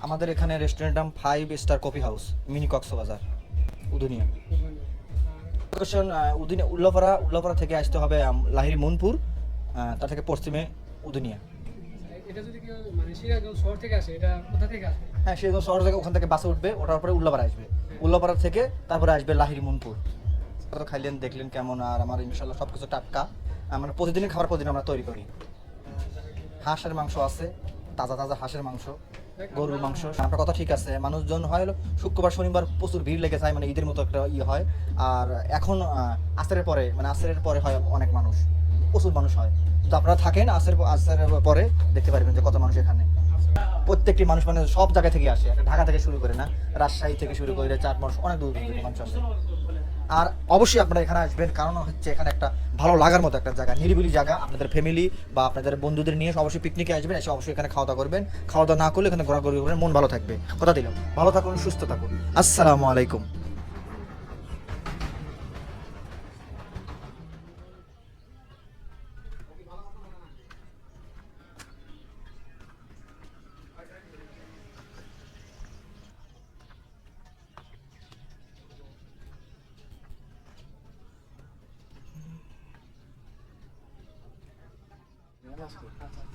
আমাদের এখানে রেস্টুরেন্ট নাম 5 star coffee house, mini Cox's Bazar, উদুনিয়া। লোকেশন উল্লাপাড়া থেকে আসতে হবে লাহিড়ী মনপুর, তার থেকে পশ্চিমে উদুনিয়া। এটা যদি কেউ মানে সিরাজগঞ্জ শহর থেকে আসে, এটা কোথা থেকে আসবে? হ্যাঁ, সিরাজগঞ্জ শহর থেকে ওখান থেকে বাসে উঠবে, ওঠার পরে উল্লাপাড়া আসবে, উল্লাপাড়া থেকে তারপরে আসবে লাহিড়ী মনপুর। তো খাইলেন, দেখলেন কেমন, আর আমার ইনশাল্লাহ সব কিছু টাটকা। আমরা প্রতিদিনই খাবার প্রতিদিন আমরা তৈরি করি। হাঁসের মাংস আছে, তাজা তাজা হাঁসের মাংস, গরুর মাংস। আপনার কথা ঠিক আছে, মানুষজন হয় হলো শুক্রবার শনিবার প্রচুর ভিড় লেগে যায়, মানে ঈদের মতো একটা হয়। আর এখন আসরের পরে হয় অনেক মানুষ, প্রচুর মানুষ হয়। তো আপনারা থাকেন, আসরের পরে দেখতে পারবেন যে কত মানুষ এখানে। প্রত্যেকটি মানুষ মানে সব জায়গা থেকে আসে, ঢাকা থেকে শুরু করে না, রাজশাহী থেকে শুরু করে চাটমোহর, অনেক দূর দূর থেকে মানুষ আসে। আর অবশ্যই আপনারা এখানে আসবেন, কারণ হচ্ছে এখানে একটা ভালো লাগার মতো একটা জায়গা, নিরিবিলি জায়গা। আপনাদের ফ্যামিলি বা আপনাদের বন্ধুদের নিয়ে অবশ্যই পিকনিকে আসবেন, এসে অবশ্যই এখানে খাওয়া দাওয়া করবেন। খাওয়া দাওয়া না করলে এখানে ঘোরাঘুরি করবেন, মন ভালো থাকবে। কথা দিলাম, ভালো থাকুন, সুস্থ থাকুন। আসসালামু আলাইকুম।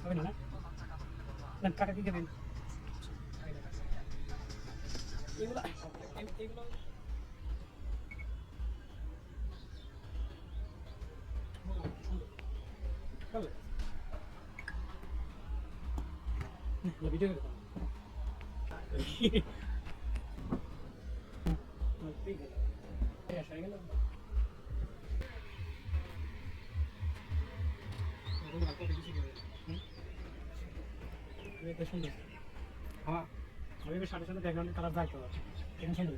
হবে না না কাটা কি দেবেন এগুলো এগুলো হবে ভিডিও করে সুন্দর। হ্যাঁ, আমি সাথে সাথে ব্যাকগ্রাউন্ডের কালার যাইতে হবে, এখানে সুন্দর।